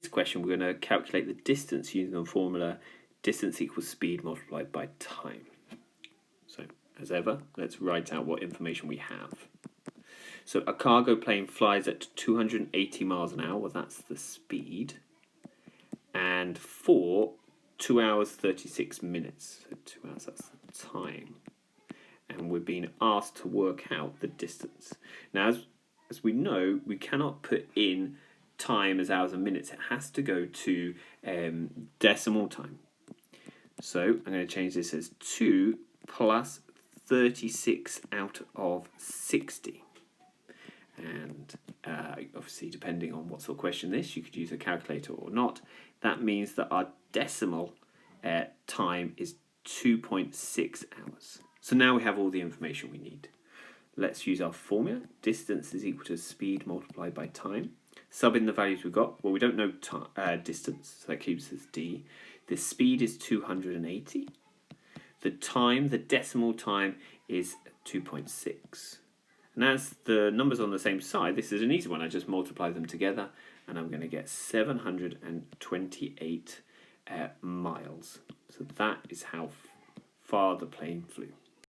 question, we're going to calculate the distance using the formula distance equals speed multiplied by time. So, as ever, let's write out what information we have. So, a cargo plane flies at 280 miles an hour, well, that's the speed, and for 2 hours 36 minutes. So 2 hours, that's the time. And we're being asked to work out the distance. Now, as we know, we cannot put in time as hours and minutes. It has to go to decimal time. So I'm going to change this as 2 plus 36 out of 60. And obviously, depending on what sort of question this, you could use a calculator or not. That means that our decimal time is 2.6 hours. So now we have all the information we need. Let's use our formula. Distance is equal to speed multiplied by time. Sub in the values we've got. Well, we don't know distance, so that keeps us d. The speed is 280. The time, the decimal time, is 2.6. And as the numbers on the same side, this is an easy one. I just multiply them together, and I'm going to get 728 miles. So that is how far the plane flew.